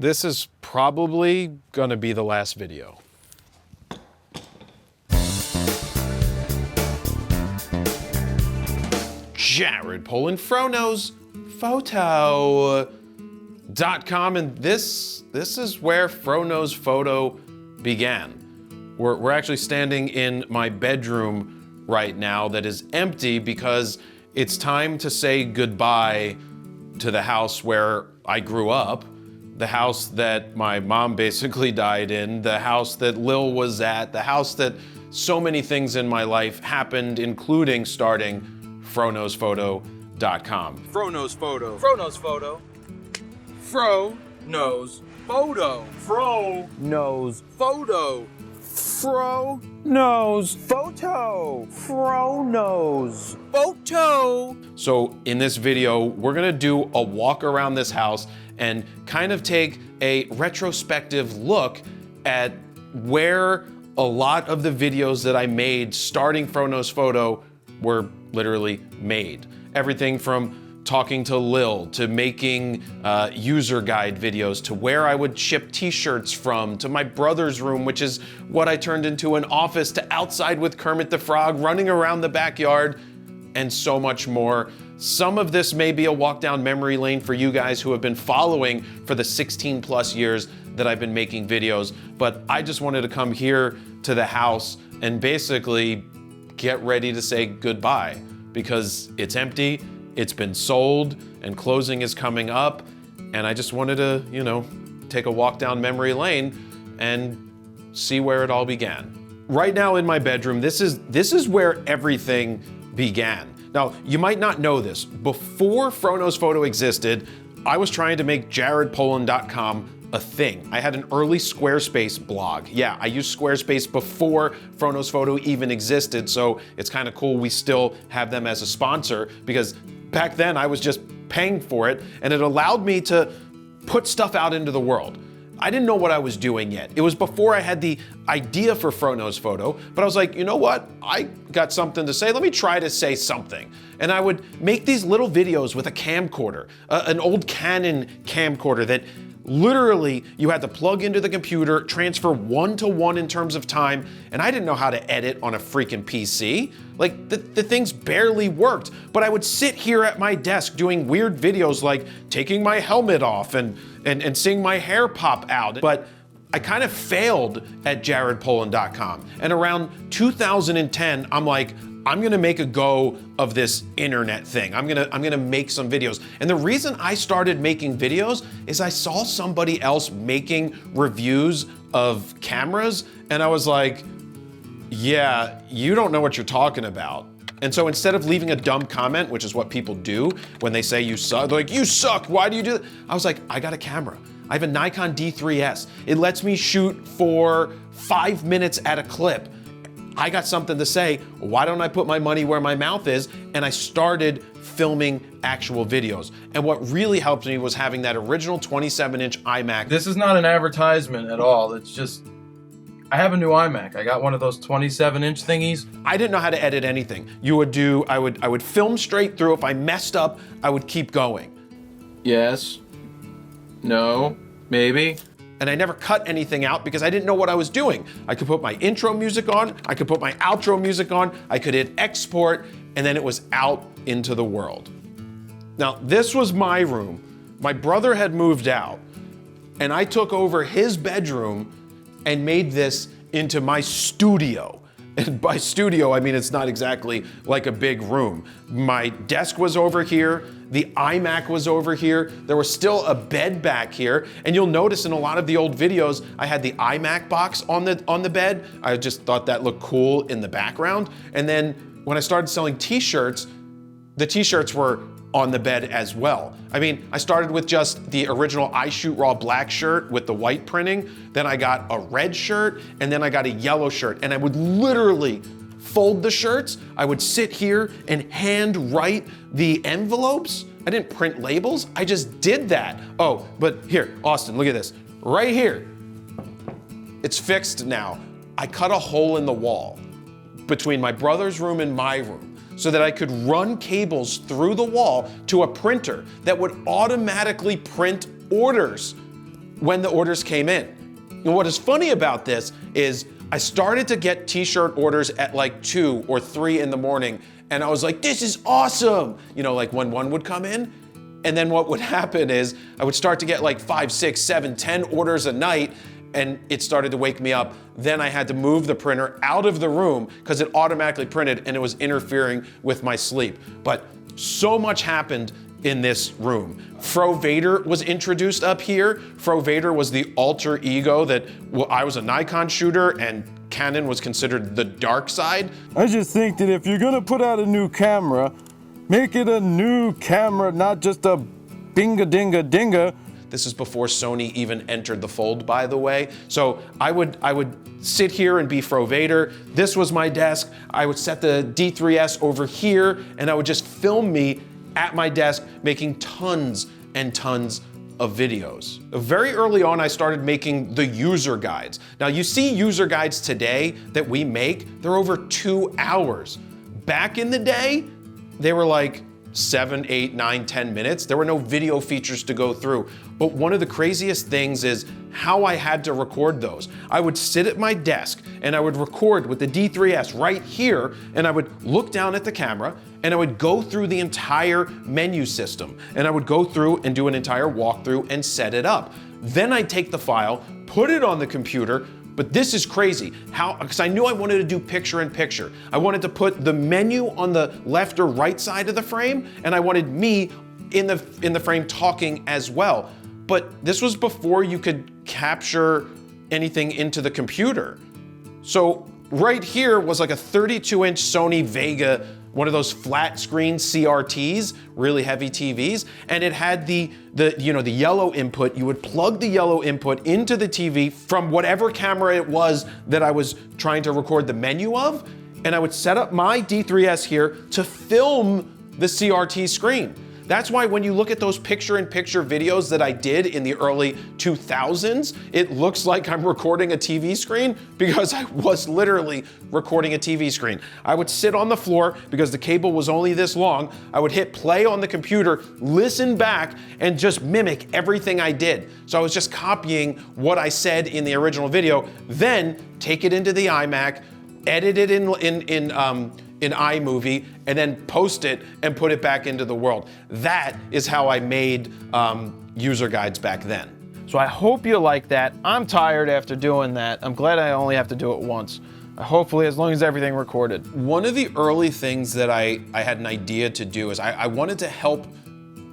This is probably gonna be the last video. Jared Polin, FroKnowsPhoto.com, and this is where FroKnowsPhoto began. We're actually standing in my bedroom right now that is empty because it's time to say goodbye to the house where I grew up, the house that my mom basically died in, the house that Lil was at, the house that so many things in my life happened, including starting FroKnowsPhoto.com. FroKnowsPhoto. FroKnowsPhoto. FroKnowsPhoto. FroKnowsPhoto. FroKnowsPhoto. FroKnowsPhoto. So in this video, we're gonna do a walk around this house and kind of take a retrospective look at where a lot of the videos that I made starting FroKnowsPhoto were literally made. Everything from talking to Lil, to making user guide videos, to where I would ship t-shirts from, to my brother's room, which is what I turned into an office, to outside with Kermit the Frog, running around the backyard, and so much more. Some of this may be a walk down memory lane for you guys who have been following for the 16 plus years that I've been making videos, but I just wanted to come here to the house and basically get ready to say goodbye because it's empty, it's been sold, and closing is coming up, and I just wanted to, you know, take a walk down memory lane and see where it all began. Right now in my bedroom, this is where everything began. Now, you might not know this. Before FroKnowsPhoto existed, I was trying to make jaredpolin.com a thing. I had an early Squarespace blog. Yeah, I used Squarespace before FroKnowsPhoto even existed, so it's kind of cool we still have them as a sponsor because back then I was just paying for it and it allowed me to put stuff out into the world. I didn't know what I was doing yet. It was before I had the idea for FroKnowsPhoto, but I was like, you know what? I got something to say. Let me try to say something. And I would make these little videos with a camcorder, an old Canon camcorder that literally you had to plug into the computer, transfer 1-to-1 in terms of time, and I didn't know how to edit on a freaking PC. Like the things barely worked, but I would sit here at my desk doing weird videos like taking my helmet off and seeing my hair pop out. But I kind of failed at jaredpolin.com. And around 2010, I'm like, I'm gonna make a go of this internet thing. I'm gonna make some videos. And the reason I started making videos is I saw somebody else making reviews of cameras, and I was like, yeah, you don't know what you're talking about. And so instead of leaving a dumb comment, which is what people do when they say you suck, they're like, you suck, why do you do that? I was like, I got a camera. I have a Nikon D3S. It lets me shoot for 5 minutes at a clip. I got something to say, why don't I put my money where my mouth is? And I started filming actual videos. And what really helped me was having that original 27-inch iMac. This is not an advertisement at all. It's just, I have a new iMac. I got one of those 27-inch thingies. I didn't know how to edit anything. I would film straight through. If I messed up, I would keep going. Yes. No. Maybe. And I never cut anything out because I didn't know what I was doing. I could put my intro music on, I could put my outro music on, I could hit export, and then it was out into the world. Now, this was my room. My brother had moved out, and I took over his bedroom and made this into my studio. And by studio, I mean it's not exactly like a big room. My desk was over here, the iMac was over here, there was still a bed back here, and you'll notice in a lot of the old videos, I had the iMac box on the bed. I just thought that looked cool in the background. And then when I started selling t-shirts, the t-shirts were on the bed as well. I mean, I started with just the original I Shoot Raw black shirt with the white printing, then I got a red shirt, and then I got a yellow shirt, and I would literally fold the shirts. I would sit here and hand write the envelopes. I didn't print labels, I just did that. Oh, but here, Austin, look at this. Right here, it's fixed now. I cut a hole in the wall between my brother's room and my room, so that I could run cables through the wall to a printer that would automatically print orders. when the orders came in. And what is funny about this is I started to get t-shirt orders at like 2 or 3 in the morning, and I was like, this is awesome! You know, like when one would come in, and then what would happen is I would start to get like 5, 6, 7, 10 orders a night, and it started to wake me up. Then I had to move the printer out of the room because it automatically printed and it was interfering with my sleep. But so much happened in this room. Fro Vader was introduced up here. Fro Vader was the alter ego that, well, I was a Nikon shooter and Canon was considered the dark side. I just think that if you're gonna put out a new camera, make it a new camera, not just a binga-dinga-dinga. This is before Sony even entered the fold, by the way. So I would sit here and be Fro Vader. This was my desk. I would set the D3S over here, and I would just film me at my desk making tons and tons of videos. Very early on, I started making the user guides. Now you see user guides today that we make, they're over 2 hours. Back in the day, they were like 7, 8, 9, 10 minutes. There were no video features to go through. But one of the craziest things is how I had to record those. I would sit at my desk and I would record with the D3S right here, and I would look down at the camera and I would go through the entire menu system, and I would go through and do an entire walkthrough and set it up. Then I'd take the file, put it on the computer. But this is crazy, because I knew I wanted to do picture-in-picture. I wanted to put the menu on the left or right side of the frame, and I wanted me in the frame talking as well. But this was before you could capture anything into the computer. So right here was like a 32-inch Sony Vega, one of those flat screen CRTs, really heavy TVs, and it had the yellow input. You would plug the yellow input into the TV from whatever camera it was that I was trying to record the menu of, and I would set up my D3S here to film the CRT screen. That's why when you look at those picture-in-picture videos that I did in the early 2000s, it looks like I'm recording a TV screen, because I was literally recording a TV screen. I would sit on the floor because the cable was only this long. I would hit play on the computer, listen back, and just mimic everything I did. So I was just copying what I said in the original video, then take it into the iMac, edit it in iMovie, and then post it and put it back into the world. That is how I made user guides back then. So I hope you like that. I'm tired after doing that. I'm glad I only have to do it once. Hopefully, as long as everything recorded. One of the early things that I had an idea to do is I wanted to help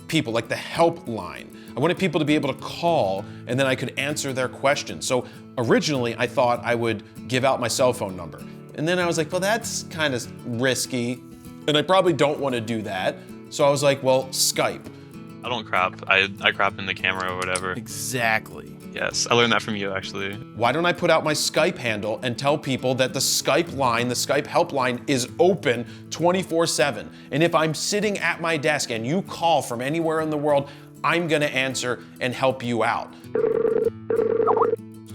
people, like the helpline. I wanted people to be able to call and then I could answer their questions. So originally I thought I would give out my cell phone number. And then I was like, well, that's kind of risky, and I probably don't want to do that. So I was like, well, Skype. I don't crop. I crop in the camera or whatever. Exactly. Yes, I learned that from you, actually. Why don't I put out my Skype handle and tell people that the Skype line, the Skype helpline, is open 24/7. And if I'm sitting at my desk and you call from anywhere in the world, I'm gonna answer and help you out.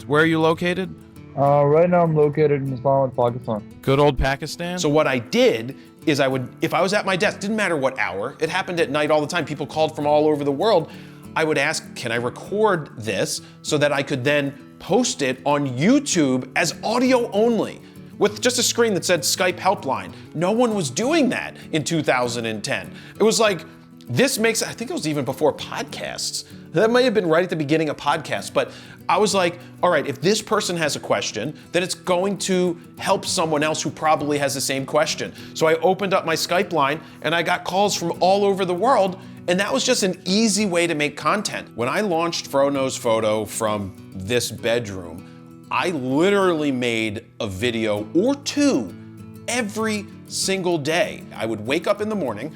Where are you located? Right now I'm located in Islamabad, Pakistan. Good old Pakistan? So what I did is if I was at my desk, didn't matter what hour, it happened at night all the time, people called from all over the world, I would ask, can I record this so that I could then post it on YouTube as audio only with just a screen that said Skype helpline. No one was doing that in 2010. It was like, this makes, I think it was even before podcasts. That might have been right at the beginning of podcasts, but I was like, all right, if this person has a question, then it's going to help someone else who probably has the same question. So I opened up my Skype line and I got calls from all over the world, and that was just an easy way to make content. When I launched FroKnowsPhoto from this bedroom, I literally made a video or two every single day. I would wake up in the morning,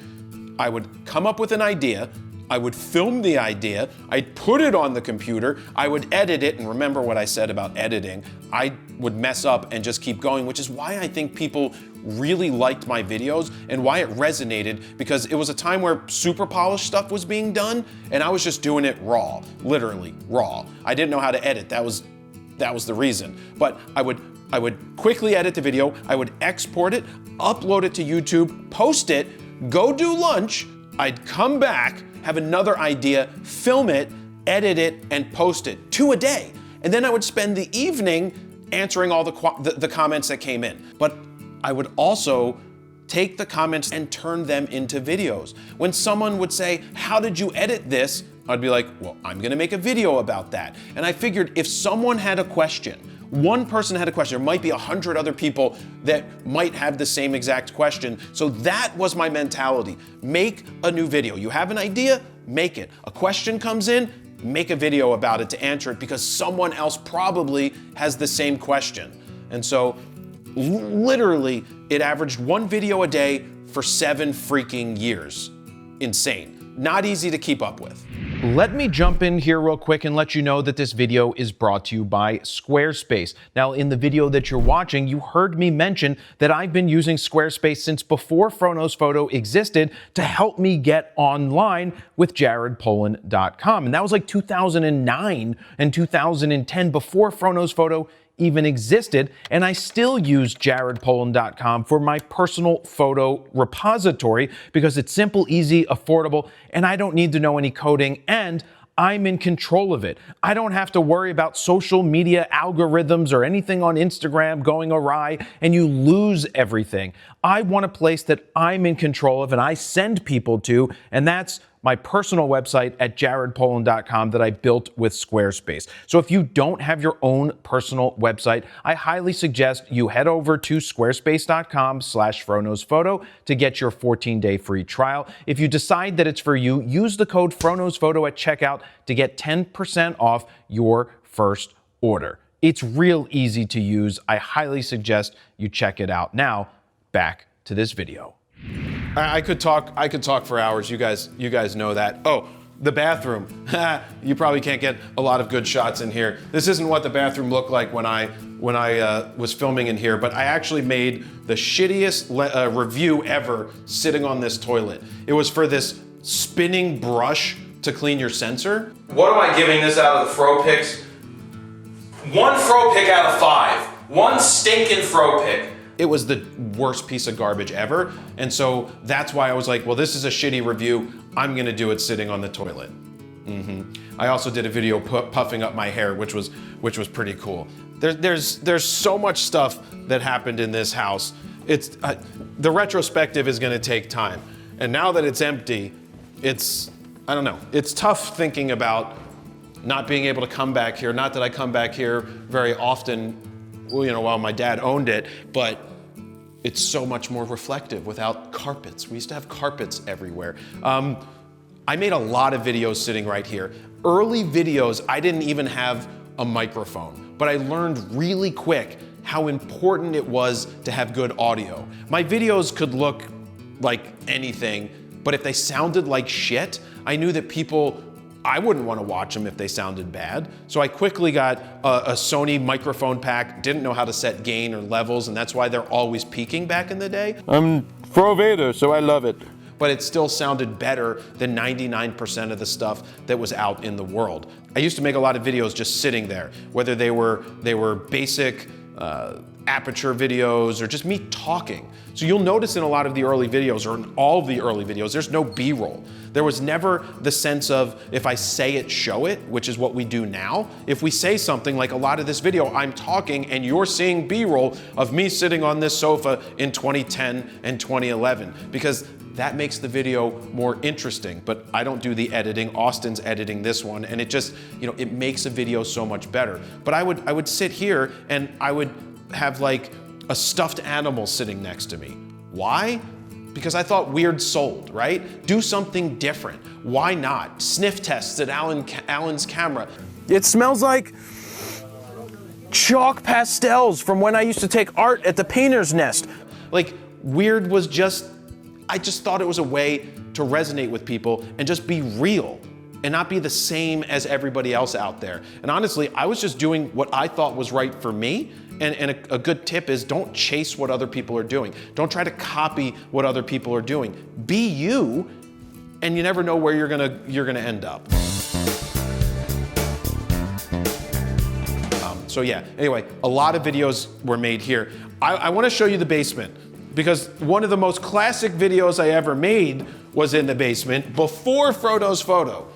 I would come up with an idea, I would film the idea, I'd put it on the computer, I would edit it, and remember what I said about editing, I would mess up and just keep going, which is why I think people really liked my videos and why it resonated, because it was a time where super polished stuff was being done, and I was just doing it raw, literally raw. I didn't know how to edit, that was the reason. But I would quickly edit the video, I would export it, upload it to YouTube, post it, go do lunch, I'd come back, have another idea, film it, edit it, and post it, 2 a day. And then I would spend the evening answering all the comments that came in. But I would also take the comments and turn them into videos. When someone would say, "How did you edit this?" I'd be like, "Well, I'm gonna make a video about that." And I figured if someone had a question, one person had a question, there might be 100 other people that might have the same exact question. So that was my mentality. Make a new video. You have an idea, make it. A question comes in, make a video about it to answer it because someone else probably has the same question. And so literally it averaged 1 video a day for 7 freaking years. Insane. Not easy to keep up with. Let me jump in here real quick and let you know that this video is brought to you by Squarespace. Now, in the video that you're watching, you heard me mention that I've been using Squarespace since before FroKnowsPhoto existed to help me get online with jaredpolin.com. And that was like 2009 and 2010 before FroKnowsPhoto even existed, and I still use jaredpolin.com for my personal photo repository because it's simple, easy, affordable, and I don't need to know any coding, and I'm in control of it. I don't have to worry about social media algorithms or anything on Instagram going awry and you lose everything. I want a place that I'm in control of and I send people to, and that's my personal website at jaredpolin.com that I built with Squarespace. So if you don't have your own personal website, I highly suggest you head over to squarespace.com/FroKnowsPhoto to get your 14-day free trial. If you decide that it's for you, use the code FroKnowsPhoto at checkout to get 10% off your first order. It's real easy to use. I highly suggest you check it out. Now, back to this video. I could talk for hours. You guys know that. Oh, the bathroom. You probably can't get a lot of good shots in here. This isn't what the bathroom looked like when I was filming in here, but I actually made the shittiest review ever sitting on this toilet. It was for this spinning brush to clean your sensor. What am I giving this out of the Fro picks? 1 Fro pick out of 5. 1 stinking Fro pick. It was the worst piece of garbage ever. And so that's why I was like, well, this is a shitty review. I'm gonna do it sitting on the toilet. I also did a video puffing up my hair, which was pretty cool. There's so much stuff that happened in this house. It's the retrospective is gonna take time. And now that it's empty, I don't know. It's tough thinking about not being able to come back here. Not that I come back here very often, well, you know, while my dad owned it, but it's so much more reflective without carpets. We used to have carpets everywhere. I made a lot of videos sitting right here. Early videos, I didn't even have a microphone, but I learned really quick how important it was to have good audio. My videos could look like anything, but if they sounded like shit, I knew that I wouldn't want to watch them if they sounded bad. So I quickly got a Sony microphone pack, didn't know how to set gain or levels, and that's why they're always peaking back in the day. I'm Fro Vader, so I love it. But it still sounded better than 99% of the stuff that was out in the world. I used to make a lot of videos just sitting there, whether they were basic aperture videos or just me talking. So you'll notice in a lot of the early videos, or in all of the early videos, there's no B-roll. There was never the sense of, if I say it, show it, which is what we do now. If we say something like a lot of this video, I'm talking and you're seeing B-roll of me sitting on this sofa in 2010 and 2011, because that makes the video more interesting. But I don't do the editing, Austin's editing this one, and it just, it makes a video so much better. But I would sit here and I would have like a stuffed animal sitting next to me. Why? Because I thought weird sold, right? Do something different. Why not? Sniff tests at Alan's camera. It smells like chalk pastels from when I used to take art at the Painter's Nest. Like, weird was I just thought it was a way to resonate with people and just be real and not be the same as everybody else out there. And honestly, I was just doing what I thought was right for me. And a good tip is, don't chase what other people are doing. Don't try to copy what other people are doing. Be you, and you never know where you're gonna end up. So yeah, anyway, a lot of videos were made here. I wanna show you the basement, because one of the most classic videos I ever made was in the basement before FroKnowsPhoto.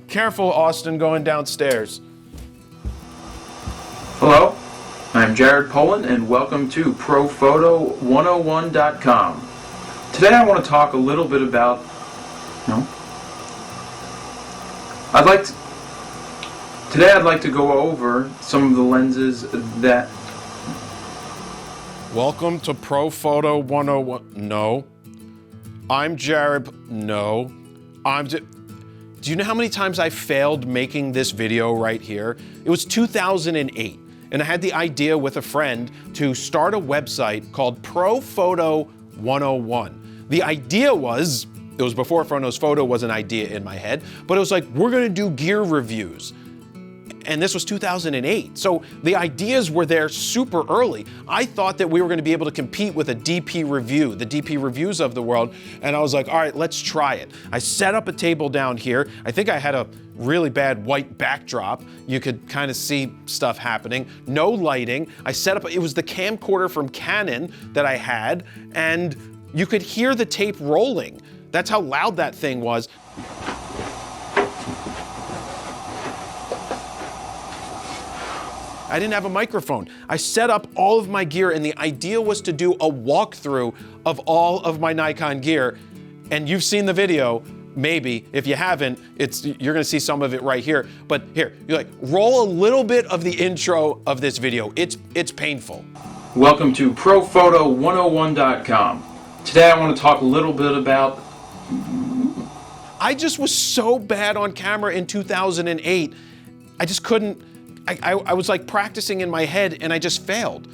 Careful, Austin, going downstairs. Hello, I'm Jared Polin, and welcome to ProPhoto101.com. Today I want to talk a little bit about, Today I'd like to go over some of the lenses that... Welcome to Photo 101. No. I'm Jared. No. Do you know how many times I failed making this video right here? It was 2008, and I had the idea with a friend to start a website called Photo 101. The idea was, it was before FroKnowsPhoto was an idea in my head, but it was like, we're gonna do gear reviews. And this was 2008. So the ideas were there super early. I thought that we were gonna be able to compete with a DP review, the DP reviews of the world. And I was like, all right, let's try it. I set up a table down here. I think I had a really bad white backdrop. You could kind of see stuff happening. No lighting. I set up, it was the camcorder from Canon that I had, and you could hear the tape rolling. That's how loud that thing was. I didn't have a microphone. I set up all of my gear, and the idea was to do a walkthrough of all of my Nikon gear. And you've seen the video, maybe. If you haven't, you're gonna see some of it right here. But here, you're like, roll a little bit of the intro of this video. It's painful. Welcome to ProPhoto101.com. Today I want to talk a little bit about... I just was so bad on camera in 2008. I just couldn't, I was like practicing in my head, and I just failed.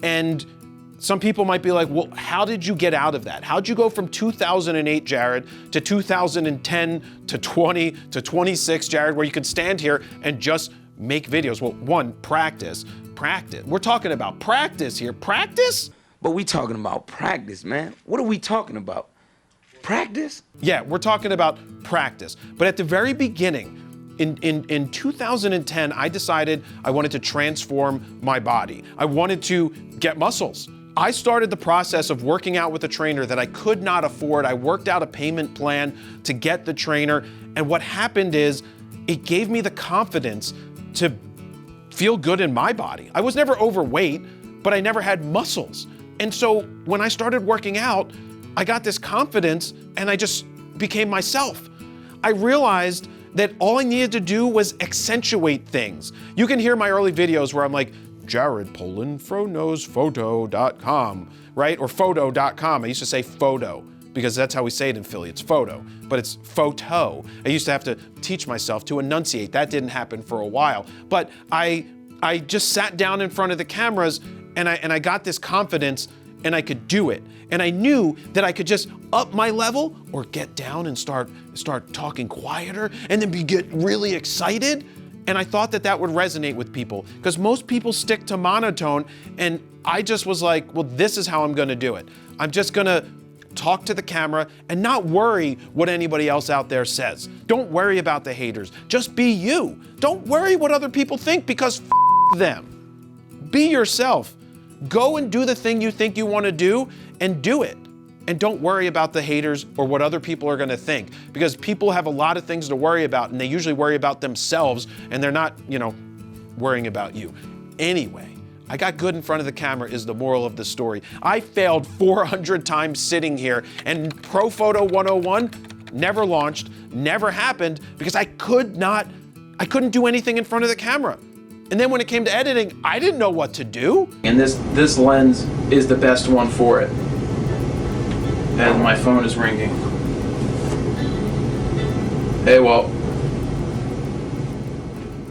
And some people might be like, well, how did you get out of that? How'd you go from 2008, Jared, to 2010, to 20, to 26, Jared, where you could stand here and just make videos? Well, one, practice. We're talking about practice here. Practice? But we talking about practice, man. What are we talking about? Practice? Yeah, we're talking about practice. But at the very beginning, in 2010, I decided I wanted to transform my body. I wanted to get muscles. I started the process of working out with a trainer that I could not afford. I worked out a payment plan to get the trainer. And what happened is it gave me the confidence to feel good in my body. I was never overweight, but I never had muscles. And so when I started working out, I got this confidence, and I just became myself. I realized that all I needed to do was accentuate things. You can hear my early videos where I'm like, Jared Polin, FroKnowsPhoto.com, right? Or photo.com. I used to say photo because that's how we say it in Philly. It's photo, but it's photo. I used to have to teach myself to enunciate. That didn't happen for a while. But I just sat down in front of the cameras, and I got this confidence, and I could do it. And I knew that I could just up my level or get down and start talking quieter and then get really excited. And I thought that that would resonate with people because most people stick to monotone, and I just was like, well, this is how I'm gonna do it. I'm just gonna talk to the camera and not worry what anybody else out there says. Don't worry about the haters, just be you. Don't worry what other people think because them. Be yourself. Go and do the thing you think you want to do and do it. And don't worry about the haters or what other people are going to think, because people have a lot of things to worry about, and they usually worry about themselves, and they're not, worrying about you. Anyway, I got good in front of the camera is the moral of the story. I failed 400 times sitting here, and Photo 101 never launched, never happened, because I couldn't do anything in front of the camera. And then when it came to editing, I didn't know what to do. And this lens is the best one for it. And my phone is ringing. Hey, well.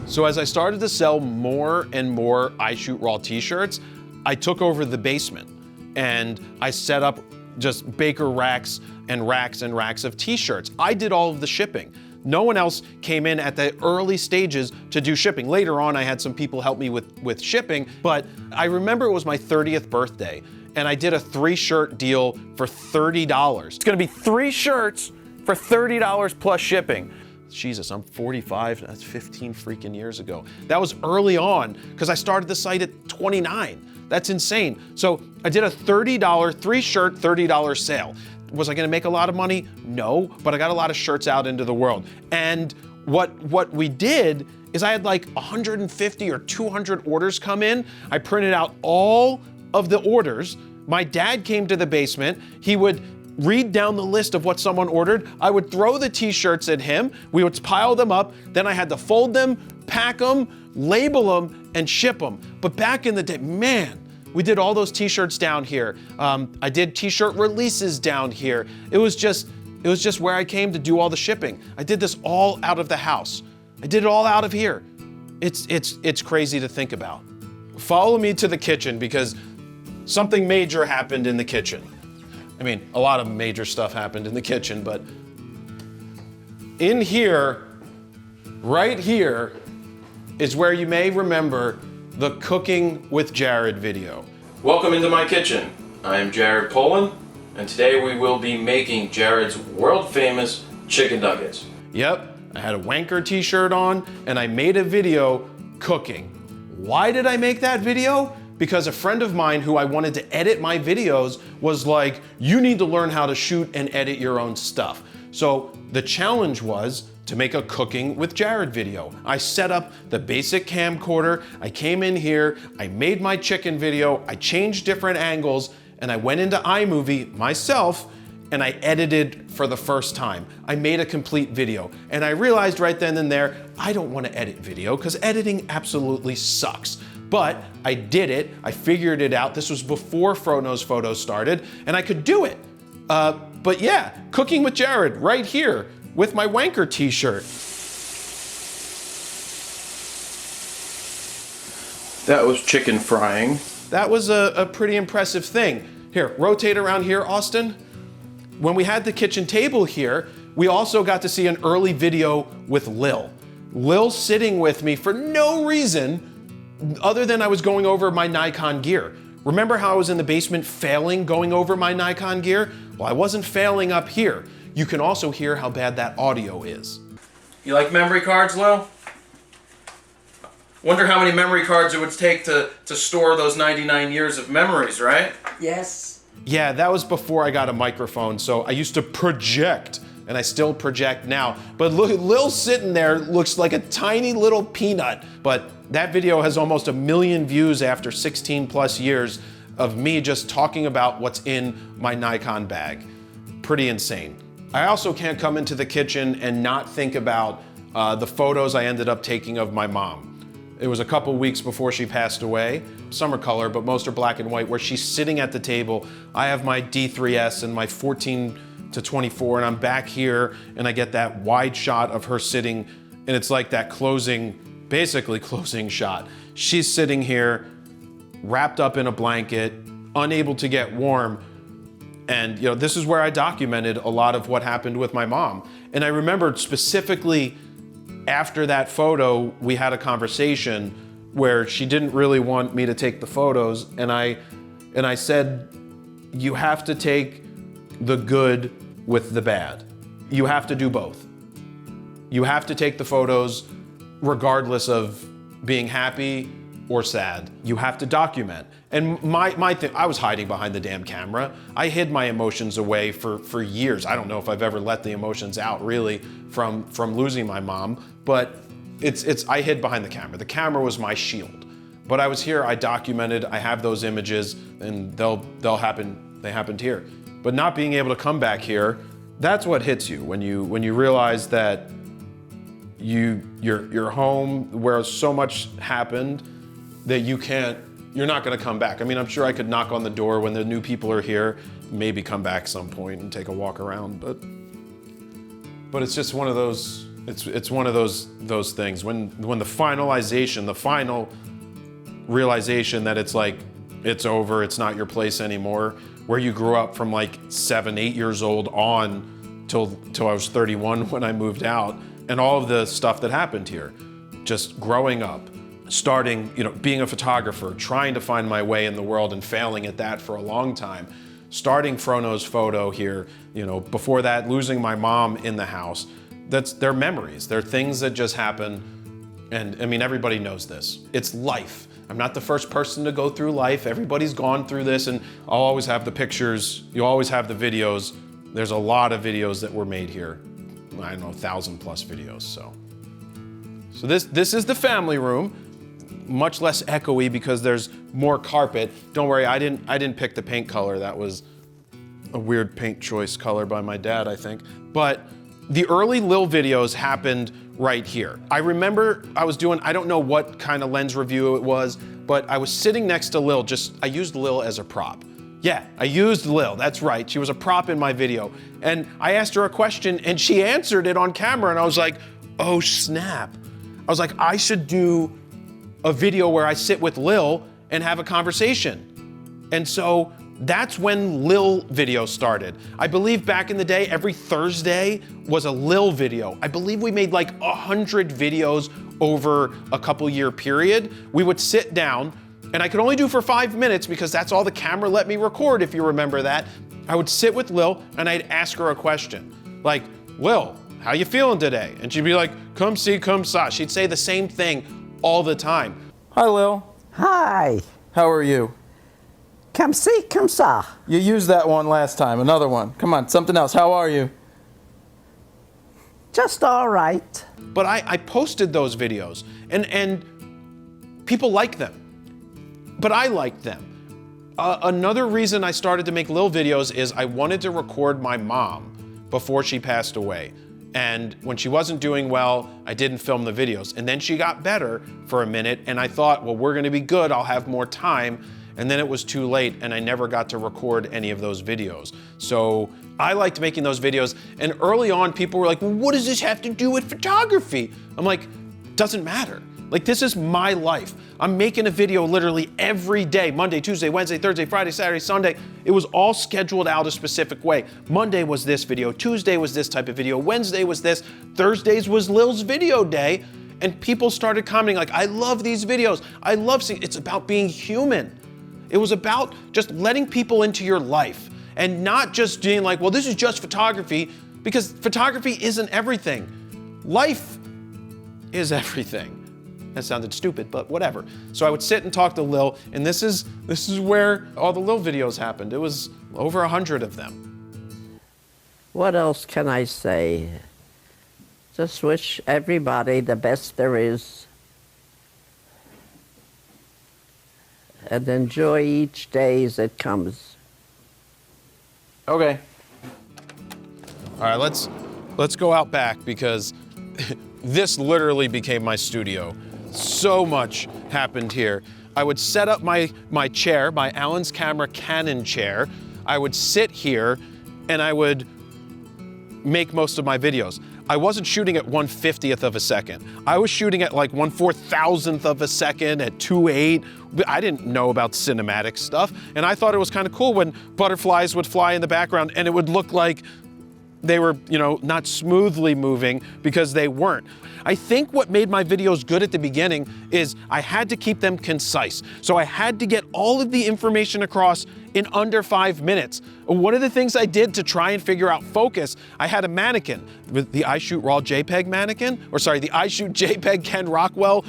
So as I started to sell more and more I Shoot Raw t-shirts, I took over the basement, and I set up just baker racks and racks and racks of t-shirts. I did all of the shipping. No one else came in at the early stages to do shipping. Later on, I had some people help me with shipping, but I remember it was my 30th birthday, and I did a 3-shirt deal for $30. It's gonna be 3 shirts for $30 plus shipping. Jesus, I'm 45, that's 15 freaking years ago. That was early on, because I started the site at 29. That's insane. So I did a $30, 3-shirt, $30 sale. Was I gonna make a lot of money? No, but I got a lot of shirts out into the world. And what we did is I had like 150 or 200 orders come in. I printed out all of the orders. My dad came to the basement. He would read down the list of what someone ordered. I would throw the t-shirts at him. We would pile them up. Then I had to fold them, pack them, label them, and ship them. But back in the day, man, we did all those t-shirts down here. I did t-shirt releases down here. It was just where I came to do all the shipping. I did this all out of the house. I did it all out of here. It's crazy to think about. Follow me to the kitchen because something major happened in the kitchen. I mean, a lot of major stuff happened in the kitchen, but in here, right here, is where you may remember the Cooking with Jared video. Welcome into my kitchen. I am Jared Polin, and today we will be making Jared's world famous chicken nuggets. Yep, I had a Wanker t-shirt on, and I made a video cooking. Why did I make that video? Because a friend of mine who I wanted to edit my videos was like, you need to learn how to shoot and edit your own stuff. So the challenge was to make a Cooking with Jared video. I set up the basic camcorder, I came in here, I made my chicken video, I changed different angles, and I went into iMovie myself and I edited for the first time. I made a complete video. And I realized right then and there, I don't want to edit video because editing absolutely sucks. But I did it, I figured it out. This was before FroKnowsPhoto started, and I could do it. But yeah, Cooking with Jared right here with my Wanker t-shirt. That was chicken frying. That was a pretty impressive thing. Here, rotate around here, Austin. When we had the kitchen table here, we also got to see an early video with Lil. Lil sitting with me for no reason other than I was going over my Nikon gear. Remember how I was in the basement failing going over my Nikon gear? Well, I wasn't failing up here. You can also hear how bad that audio is. You like memory cards, Lil? Wonder how many memory cards it would take to store those 99 years of memories, right? Yes. Yeah, that was before I got a microphone, so I used to project, and I still project now. But look, Lil sitting there looks like a tiny little peanut, but that video has almost 1 million views after 16 plus years of me just talking about what's in my Nikon bag. Pretty insane. I also can't come into the kitchen and not think about the photos I ended up taking of my mom. It was a couple weeks before she passed away. Some are color, but most are black and white, where she's sitting at the table. I have my D3S and my 14-24, and I'm back here, and I get that wide shot of her sitting, and it's like that basically closing shot. She's sitting here, wrapped up in a blanket, unable to get warm, and this is where I documented a lot of what happened with my mom. And I remembered specifically after that photo, we had a conversation where she didn't really want me to take the photos, and I said, you have to take the good with the bad. You have to do both. You have to take the photos regardless of being happy or sad. You have to document. And my thing, I was hiding behind the damn camera. I hid my emotions away for years. I don't know if I've ever let the emotions out really from losing my mom, but I hid behind the camera. The camera was my shield. But I was here, I documented, I have those images, and they happened here. But not being able to come back here, that's what hits you when you realize that you're home where so much happened that you're not gonna come back. I mean, I'm sure I could knock on the door when the new people are here, maybe come back some point and take a walk around, but it's just one of those, it's one of those things. When the finalization, the final realization that it's like, it's over, it's not your place anymore, where you grew up from like 7, 8 years old on till I was 31 when I moved out, and all of the stuff that happened here, just growing up, starting, being a photographer, trying to find my way in the world and failing at that for a long time, starting FroKnowsPhoto here, before that, losing my mom in the house. They're memories. They're things that just happen. And I mean, everybody knows this. It's life. I'm not the first person to go through life. Everybody's gone through this, and I'll always have the pictures. You always have the videos. There's a lot of videos that were made here. I don't know, 1,000+ videos, so. So this is the family room, much less echoey because there's more carpet. Don't worry, I didn't pick the paint color. That was a weird paint choice color by my dad, I think. But the early Lil videos happened right here. I remember I was doing, I don't know what kind of lens review it was, but I was sitting next to Lil, I used Lil as a prop. Yeah, I used Lil, that's right. She was a prop in my video. And I asked her a question and she answered it on camera and I was like, oh snap. I was like, I should do a video where I sit with Lil and have a conversation. And so that's when Lil video started. I believe back in the day, every Thursday was a Lil video. I believe we made like 100 videos over a couple year period. We would sit down, and I could only do for 5 minutes because that's all the camera let me record, if you remember that. I would sit with Lil and I'd ask her a question. Like, Lil, how you feeling today? And she'd be like, come see, come sa. She'd say the same thing all the time. Hi, Lil. Hi. How are you? Come see, come saw. You used that one last time. Another one. Come on, something else. How are you? Just all right. But I posted those videos and people like them. But I liked them. Another reason I started to make Lil videos is I wanted to record my mom before she passed away. And when she wasn't doing well, I didn't film the videos. And then she got better for a minute and I thought, well, we're gonna be good, I'll have more time. And then it was too late and I never got to record any of those videos. So I liked making those videos. And early on, people were like, well, what does this have to do with photography? I'm like, doesn't matter. Like, this is my life. I'm making a video literally every day, Monday, Tuesday, Wednesday, Thursday, Friday, Saturday, Sunday. It was all scheduled out a specific way. Monday was this video, Tuesday was this type of video, Wednesday was this, Thursdays was Lil's video day. And people started commenting like, I love these videos. I love seeing, it's about being human. It was about just letting people into your life and not just being like, well, this is just photography, because photography isn't everything. Life is everything. That sounded stupid, but whatever. So I would sit and talk to Lil, and this is where all the Lil videos happened. It was over 100 of them. What else can I say? Just wish everybody the best there is. And enjoy each day as it comes. Okay. All right, let's go out back because this literally became my studio. So much happened here. I would set up my chair, my Allen's Camera Canon chair. I would sit here and I would make most of my videos. I wasn't shooting at 1/50th of a second. I was shooting at like 1/4000th of a second at 2.8. I didn't know about cinematic stuff. And I thought it was kind of cool when butterflies would fly in the background and it would look like they were, you know, not smoothly moving because they weren't. I think what made my videos good at the beginning is I had to keep them concise. So I had to get all of the information across in under 5 minutes. One of the things I did to try and figure out focus, I had a mannequin with the iShoot Raw JPEG mannequin, or sorry, the iShoot JPEG Ken Rockwell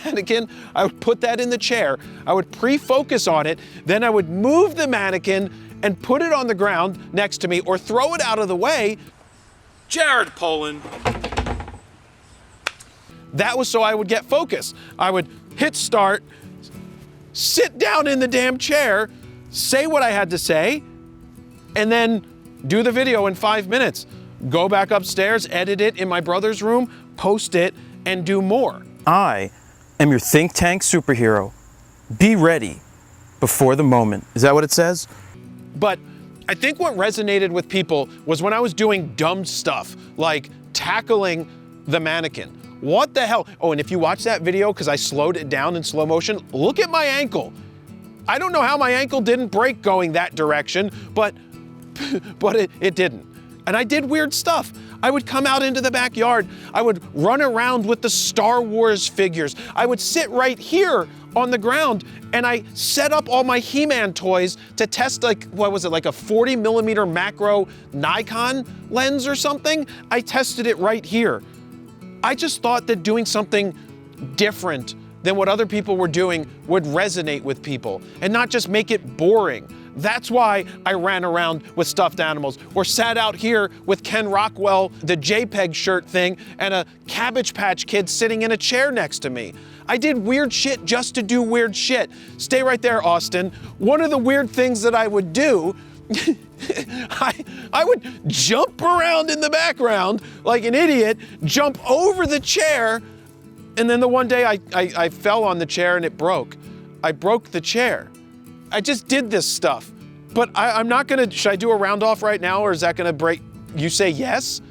mannequin. I would put that in the chair. I would pre-focus on it. Then I would move the mannequin and put it on the ground next to me or throw it out of the way. Jared Polin. That was so I would get focus. I would hit start, sit down in the damn chair, say what I had to say, and then do the video in 5 minutes. Go back upstairs, edit it in my brother's room, post it, and do more. I am your think tank superhero. Be ready before the moment. Is that what it says? But I think what resonated with people was when I was doing dumb stuff, like tackling the mannequin. What the hell? Oh, and if you watch that video, because I slowed it down in slow motion, look at my ankle. I don't know how my ankle didn't break going that direction, but it didn't. And I did weird stuff. I would come out into the backyard. I would run around with the Star Wars figures. I would sit right here on the ground and I set up all my He-Man toys to test like, what was it, like a 40mm macro Nikon lens or something? I tested it right here. I just thought that doing something different than what other people were doing would resonate with people and not just make it boring. That's why I ran around with stuffed animals, or sat out here with Ken Rockwell, the JPEG shirt thing, and a Cabbage Patch Kid sitting in a chair next to me. I did weird shit just to do weird shit. Stay right there, Austin. One of the weird things that I would do, I would jump around in the background like an idiot, jump over the chair, and then the one day I fell on the chair and it broke. I broke the chair. I just did this stuff. But I'm not gonna, should I do a round off right now, or is that gonna break? You say yes?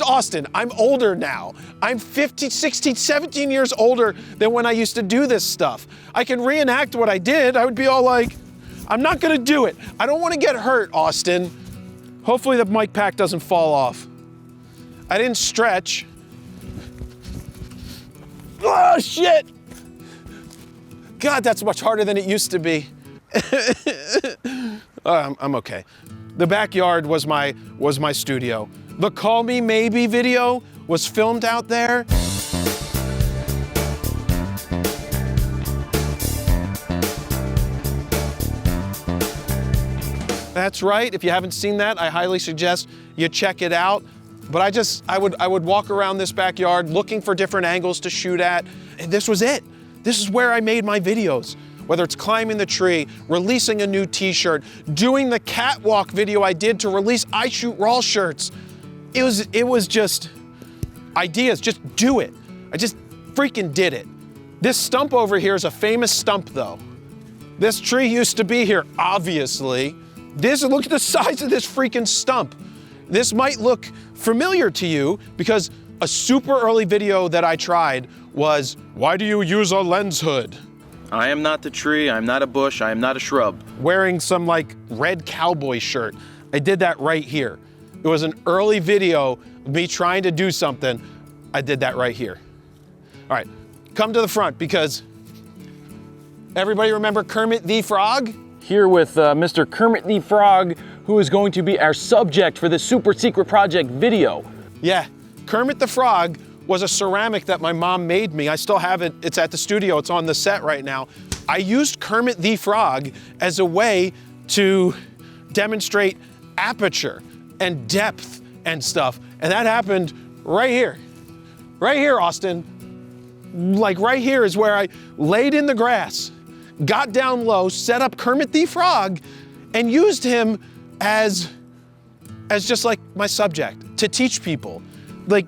Austin, I'm older now. I'm 15, 16, 17 years older than when I used to do this stuff. I can reenact what I did. I would be all like, I'm not gonna do it. I don't wanna get hurt, Austin. Hopefully the mic pack doesn't fall off. I didn't stretch. Oh, shit! God, that's much harder than it used to be. I'm okay. The backyard was my studio. The Call Me Maybe video was filmed out there. That's right. If you haven't seen that, I highly suggest you check it out. But I would walk around this backyard looking for different angles to shoot at. And this was it. This is where I made my videos. Whether it's climbing the tree, releasing a new t-shirt, doing the catwalk video I did to release I Shoot Raw shirts. It was just ideas, just do it. I just freaking did it. This stump over here is a famous stump though. This tree used to be here, obviously. Look at the size of this freaking stump. This might look familiar to you because a super early video that I tried was, why do you use a lens hood? I am not the tree, I'm not a bush, I am not a shrub. Wearing some like red cowboy shirt. I did that right here. It was an early video of me trying to do something. I did that right here. All right, come to the front because everybody remember Kermit the Frog? Here with Mr. Kermit the Frog, who is going to be our subject for this super secret project video. Yeah, Kermit the Frog was a ceramic that my mom made me. I still have it, it's at the studio, it's on the set right now. I used Kermit the Frog as a way to demonstrate aperture and depth and stuff. And that happened right here. Right here, Austin. Like right here is where I laid in the grass, got down low, set up Kermit the Frog, and used him as just like my subject to teach people. Like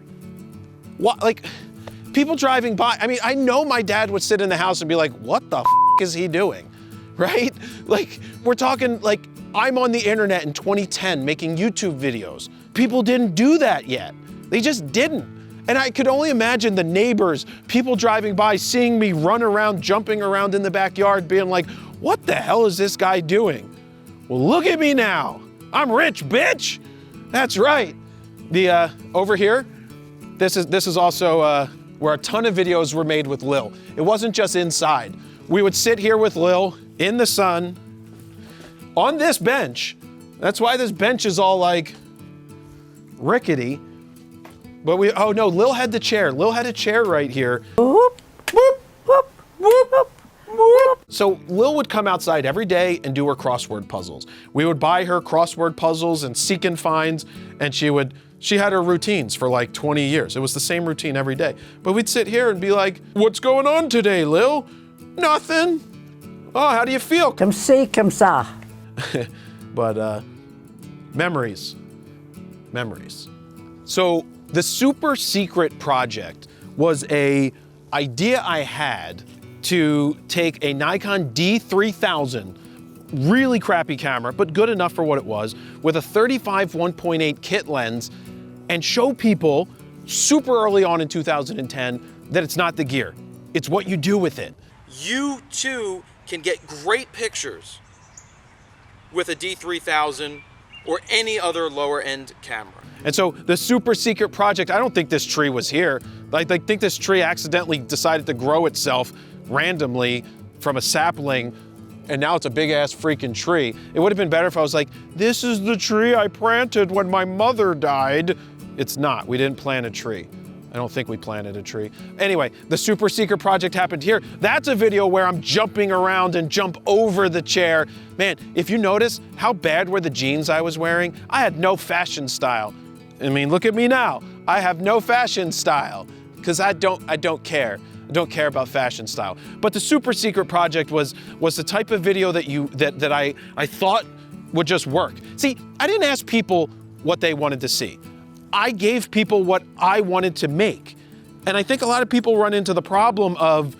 people driving by, I mean, I know my dad would sit in the house and be like, what the f is he doing, right? Like, we're talking like, I'm on the internet in 2010 making YouTube videos. People didn't do that yet. They just didn't. And I could only imagine the neighbors, people driving by, seeing me run around, jumping around in the backyard, being like, what the hell is this guy doing? Well, look at me now. I'm rich, bitch. That's right. Over here, this is also where a ton of videos were made with Lil. It wasn't just inside. We would sit here with Lil in the sun on this bench. That's why this bench is all like rickety. But oh no, Lil had the chair. Lil had a chair right here. Whoop, whoop, whoop, whoop, whoop. So Lil would come outside every day and do her crossword puzzles. We would buy her crossword puzzles and seek and finds, and she had her routines for like 20 years. It was the same routine every day. But we'd sit here and be like, what's going on today, Lil? Nothing. Oh, how do you feel? Comme ci, comme ça. But memories. So the super secret project was a idea I had to take a Nikon D3000, really crappy camera, but good enough for what it was, with a 35 1.8 kit lens, and show people super early on in 2010 that it's not the gear, it's what you do with it. You too can get great pictures with a D3000 or any other lower end camera. And so the super secret project, I don't think this tree was here. I think this tree accidentally decided to grow itself randomly from a sapling, and now it's a big ass freaking tree. It would have been better if I was like, this is the tree I planted when my mother died. It's not, we didn't plant a tree. I don't think we planted a tree. Anyway, the super secret project happened here. That's a video where I'm jumping around and jump over the chair. Man, if you notice how bad were the jeans I was wearing, I had no fashion style. I mean, look at me now. I have no fashion style because I don't care. I don't care about fashion style. But the super secret project was the type of video that I thought would just work. See, I didn't ask people what they wanted to see. I gave people what I wanted to make. And I think a lot of people run into the problem of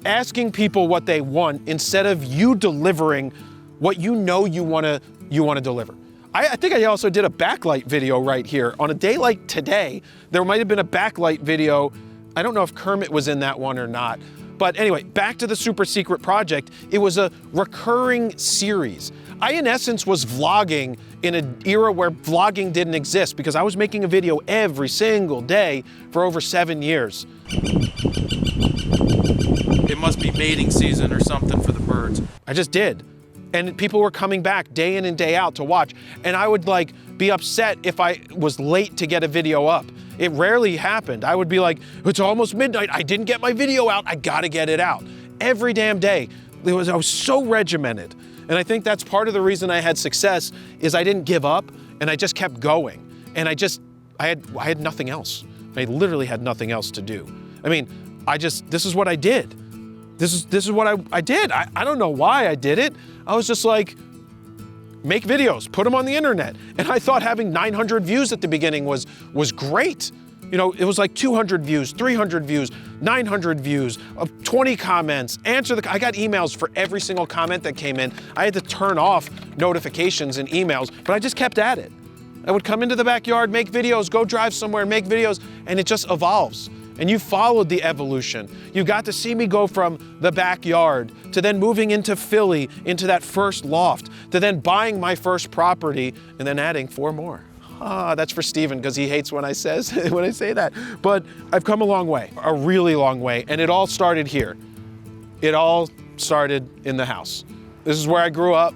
asking people what they want instead of you delivering what you know you want to deliver. I think I also did a backlight video right here. On a day like today, there might have been a backlight video. I don't know if Kermit was in that one or not. But anyway, back to the super secret project. It was a recurring series. I, in essence, was vlogging in an era where vlogging didn't exist because I was making a video every single day for over 7 years. It must be mating season or something for the birds. I just did. And people were coming back day in and day out to watch. And I would like be upset if I was late to get a video up. It rarely happened. I would be like, it's almost midnight. I didn't get my video out. I gotta get it out. Every damn day. I was so regimented. And I think that's part of the reason I had success is I didn't give up and I just kept going. And I had nothing else. I literally had nothing else to do. I mean, this is what I did. This is what I did. I don't know why I did it. I was just like, make videos, put them on the internet. And I thought having 900 views at the beginning was great. You know, it was like 200 views, 300 views, 900 views, 20 comments, I got emails for every single comment that came in. I had to turn off notifications and emails, but I just kept at it. I would come into the backyard, make videos, go drive somewhere, make videos, and it just evolves. And you followed the evolution. You got to see me go from the backyard to then moving into Philly, into that first loft, to then buying my first property and then adding 4 more. That's for Steven because he hates when I say that. But I've come a long way, a really long way. And it all started here. It all started in the house. This is where I grew up.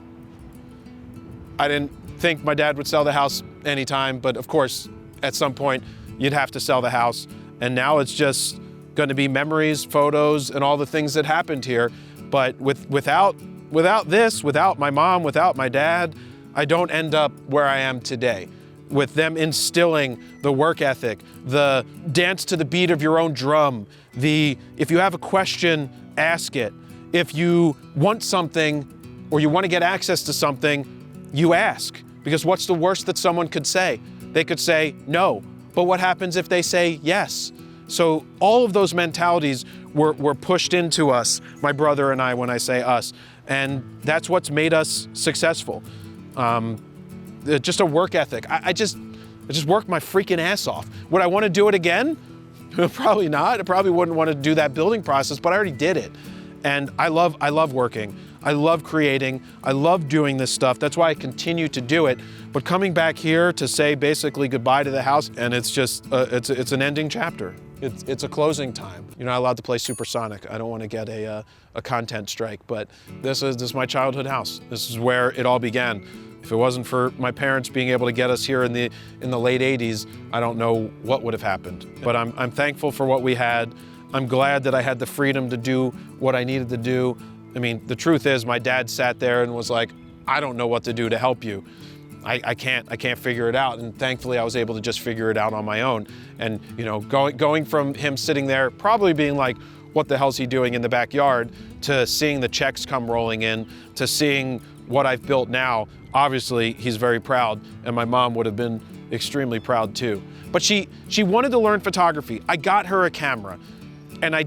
I didn't think my dad would sell the house anytime, but of course, at some point, you'd have to sell the house. And now it's just going to be memories, photos, and all the things that happened here. But without this, without my mom, without my dad, I don't end up where I am today. With them instilling the work ethic, the dance to the beat of your own drum, if you have a question, ask it. If you want something or you want to get access to something, you ask. Because what's the worst that someone could say? They could say no. But what happens if they say yes? So all of those mentalities were pushed into us, my brother and I, when I say us. And that's what's made us successful. Just a work ethic. I just worked my freaking ass off. Would I want to do it again? Probably not. I probably wouldn't want to do that building process, but I already did it. And I love working. I love creating. I love doing this stuff. That's why I continue to do it. But coming back here to say basically goodbye to the house, and it's just, it's an ending chapter. It's a closing time. You're not allowed to play supersonic. I don't want to get a content strike, but this is my childhood house. This is where it all began. If it wasn't for my parents being able to get us here in the late 80s, I don't know what would have happened. But I'm thankful for what we had. I'm glad that I had the freedom to do what I needed to do. I mean, the truth is my dad sat there and was like, I don't know what to do to help you. I can't figure it out. And thankfully I was able to just figure it out on my own. And you know, going from him sitting there, probably being like, what the hell's he doing in the backyard, to seeing the checks come rolling in, to seeing what I've built now, obviously he's very proud, and my mom would have been extremely proud too. But she wanted to learn photography. I got her a camera, and I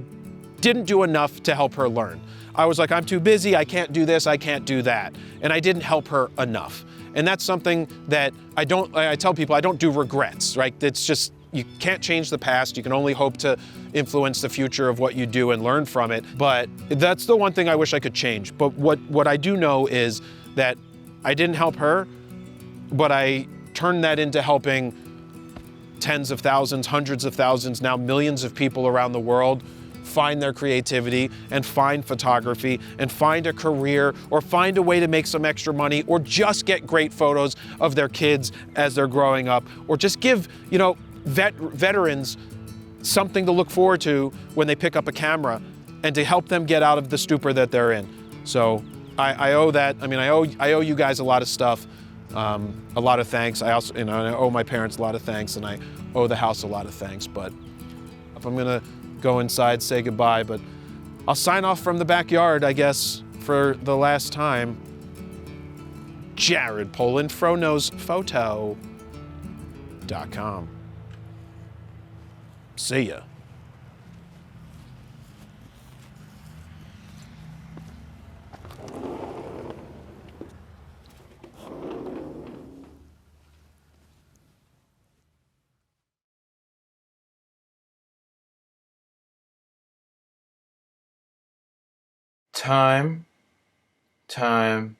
didn't do enough to help her learn. I was like, I'm too busy, I can't do this, I can't do that. And I didn't help her enough. And that's something that I tell people, I don't do regrets, right? It's just, you can't change the past. You can only hope to influence the future of what you do and learn from it. But that's the one thing I wish I could change. But what I do know is that I didn't help her, but I turned that into helping tens of thousands, hundreds of thousands, now millions of people around the world find their creativity and find photography and find a career or find a way to make some extra money or just get great photos of their kids as they're growing up, or just give, you know, veterans something to look forward to when they pick up a camera and to help them get out of the stupor that they're in. So I owe that. I mean, I owe you guys a lot of stuff, a lot of thanks. I also, you know, I owe my parents a lot of thanks, and I owe the house a lot of thanks. But if I'm gonna go inside, say goodbye, but I'll sign off from the backyard, I guess, for the last time. Jared Polin, FroKnowsPhoto.com. See ya. Time. Time.